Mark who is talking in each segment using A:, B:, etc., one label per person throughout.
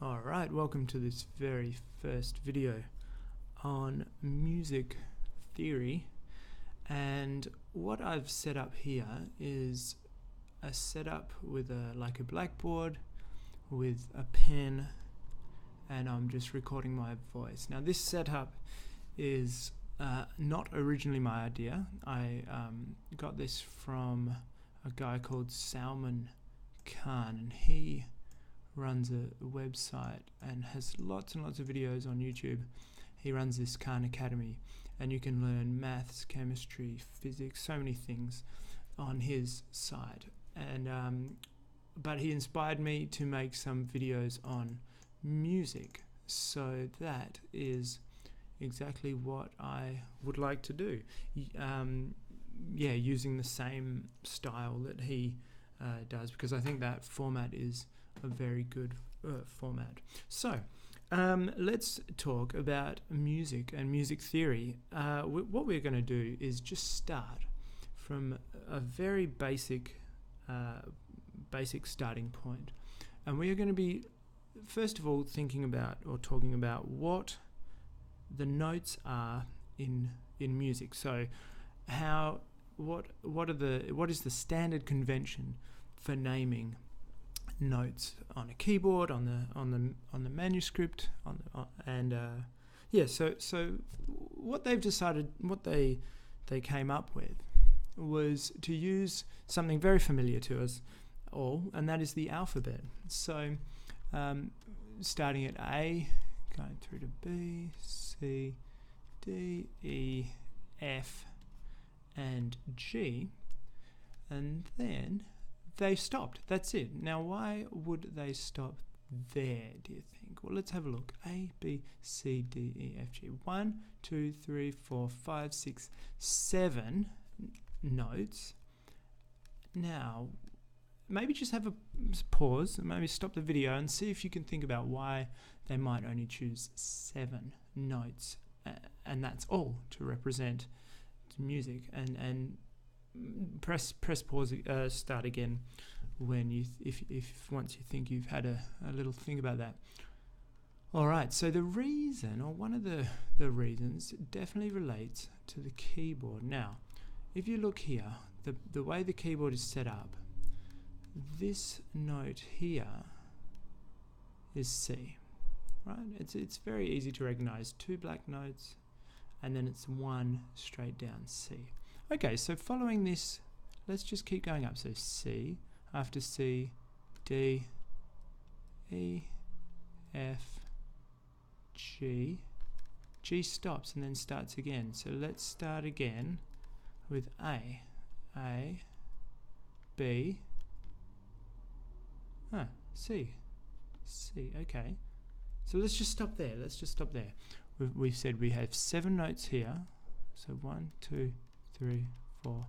A: Alright, welcome to this very first video on music theory, and what I've set up here is a setup with like a blackboard with a pen, and I'm just recording my voice. Now this setup is not originally my idea. I got this from a guy called Salman Khan, and he runs a website and has lots and lots of videos on YouTube. He runs this Khan Academy, and you can learn maths, chemistry, physics, so many things on his site. And but he inspired me to make some videos on music, so that is exactly what I would like to do. Using the same style that he does, because I think that format is a very good format. So let's talk about music and music theory. What we're going to do is just start from a very basic starting point, and we are going to be first of all thinking about or talking about what the notes are in music. So what is the standard convention for naming notes on a keyboard, on the manuscript, so what they've decided, what they came up with, was to use something very familiar to us all, and that is the alphabet. So starting at A, going through to B, C, D, E, F and G, and then they stopped. That's it. Now, why would they stop there, do you think? Well, let's have a look. A, B, C, D, E, F, G. 1, 2, 3, 4, 5, 6, 7 notes. Now, maybe just have a pause, maybe stop the video and see if you can think about why they might only choose 7 notes, and that's all to represent music. And press pause, start again when if once you think you've had a little think about that. Alright, so the reason, or one of the reasons, definitely relates to the keyboard. Now, if you look here, the way the keyboard is set up, this note here is C, right? It's very easy to recognize. 2 black notes, and then it's 1 straight down, C. Okay, so following this, let's just keep going up. So C, after C, D, E, F, G. G stops and then starts again. So let's start again with A. A, B, C. C, okay. So let's just stop there. We've said we have 7 notes here. So 1, 2, 3, 4,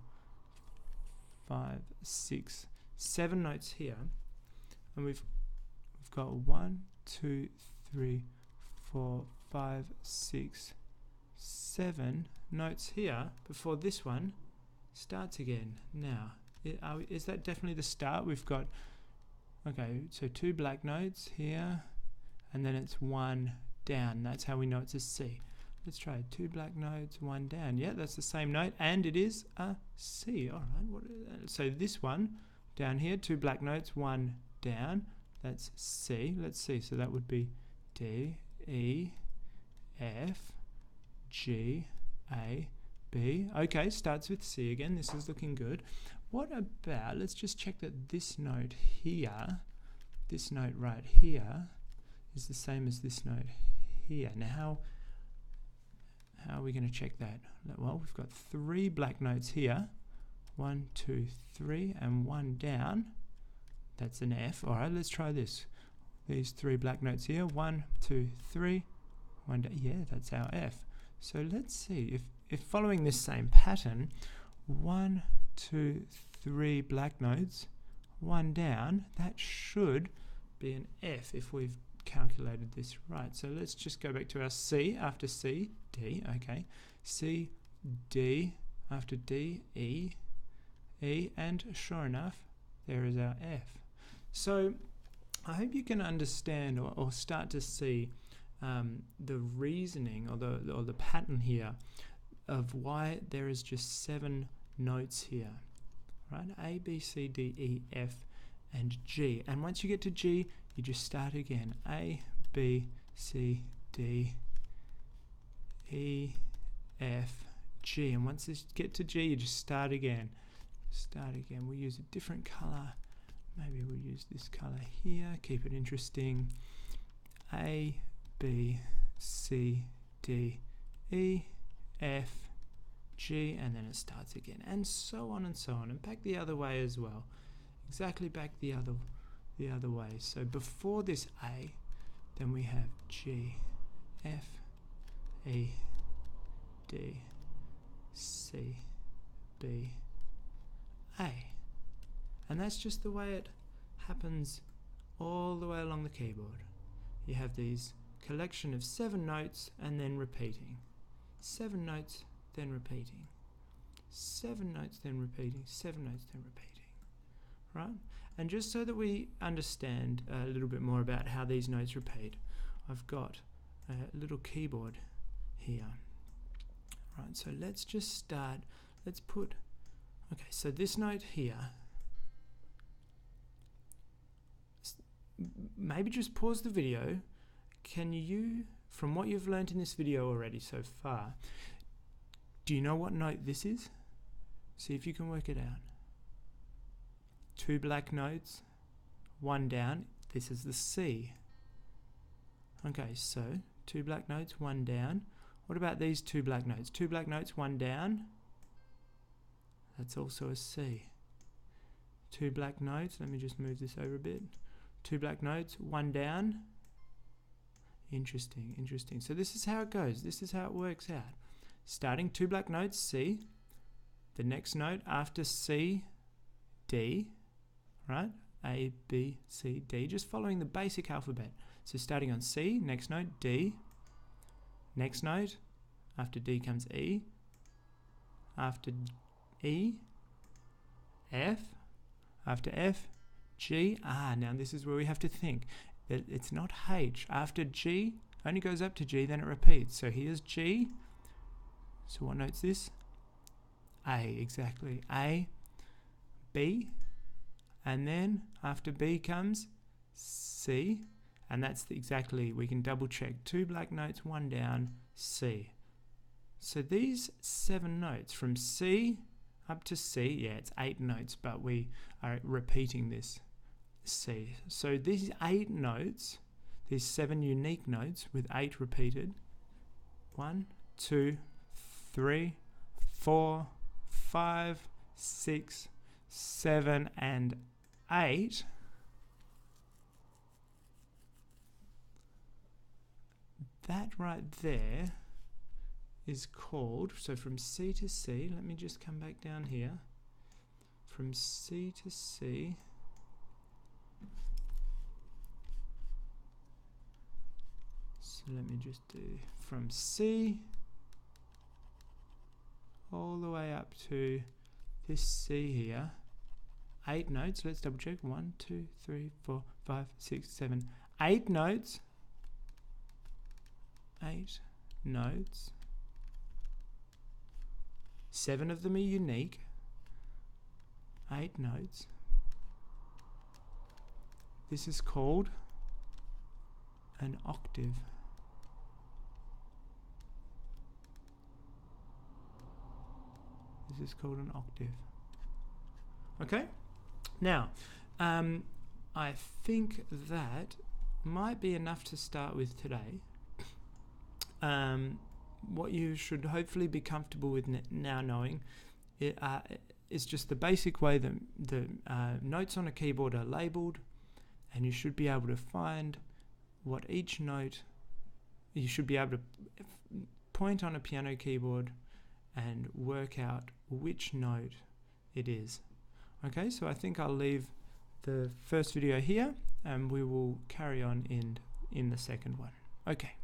A: 5, 6, 7 notes here, and we've got 1, 2, 3, 4, 5, 6, 7 notes here before this one starts again. Now, is that definitely the start? We've got, okay, so 2 black notes here, and then it's 1 down. That's how we know it's a C. Let's try 2 black notes, 1 down. Yeah, that's the same note, and it is a C. All right. So this one down here, 2 black notes, 1 down. That's C. Let's see. So that would be D, E, F, G, A, B. Okay, starts with C again. This is looking good. What about, let's just check that this note here, this note right here, is the same as this note here. Now, how are we going to check that? Well, we've got 3 black notes here. 1, 2, 3, and 1 down. That's an F. All right, let's try this. These 3 black notes here. 1, 2, 3, 1 down. Yeah, that's our F. So let's see if following this same pattern, 1, 2, 3 black notes, 1 down, that should be an F if we've calculated this right. So let's just go back to our C. After C, D. Okay, C, D. After D, E, E, and sure enough, there is our F. So I hope you can understand or start to see the reasoning or the pattern here of why there is just 7 notes here, right? A, B, C, D, E, F, and G. And once you get to G, you just start again. A, B, C, D, E, F, G. And once you get to G, you just start again. Start again. We'll use a different color. Maybe we'll use this color here. Keep it interesting. A, B, C, D, E, F, G, and then it starts again, and so on and so on, and back the other way as well. Exactly back the other way. So before this A, then we have G, F, E, D, C, B, A. And that's just the way it happens all the way along the keyboard. You have these collection of 7 notes and then repeating. 7 notes, then repeating. 7 notes, then repeating. 7 notes, then repeating. Right? And just so that we understand a little bit more about how these notes repeat, I've got a little keyboard here. Right, so let's just start. Let's put, okay, so this note here, maybe just pause the video. Can you, from what you've learned in this video already so far, do you know what note this is? See if you can work it out. 2 black notes, 1 down. This is the C. Okay, so 2 black notes, 1 down. What about these 2 black notes? 2 black notes, 1 down. That's also a C. 2 black notes. Let me just move this over a bit. 2 black notes, 1 down. Interesting, interesting. So this is how it goes. This is how it works out. Starting 2 black notes, C. The next note after C, D. Right? A, B, C, D. Just following the basic alphabet. So starting on C, next note, D. Next note, after D comes E. After E, F. After F, G. Now this is where we have to think. It's not H. After G, only goes up to G, then it repeats. So here's G. So what note's this? A, exactly. A, B, and then after B comes C, and that's exactly, we can double check. 2 black notes, 1 down, C. So these 7 notes from C up to C, yeah, it's 8 notes, but we are repeating this C. So these 8 notes, these 7 unique notes with 8 repeated, 1, 2, 3, 4, 5, 6, 7, and 8. That right there is called, so from C to C, let me just come back down here. From C to C, so let me just do from C all the way up to this C here. 8 notes, let's double check. 1, 2, 3, 4, 5, 6, 7, 8 notes. 8 notes. 7 of them are unique. 8 notes. This is called an octave. This is called an octave. Okay? Now, I think that might be enough to start with today. What you should hopefully be comfortable with now knowing is just the basic way that the notes on a keyboard are labelled, and you should be able to find what each note, you should be able to point on a piano keyboard and work out which note it is. Okay, so I think I'll leave the first video here and we will carry on in the second one. Okay.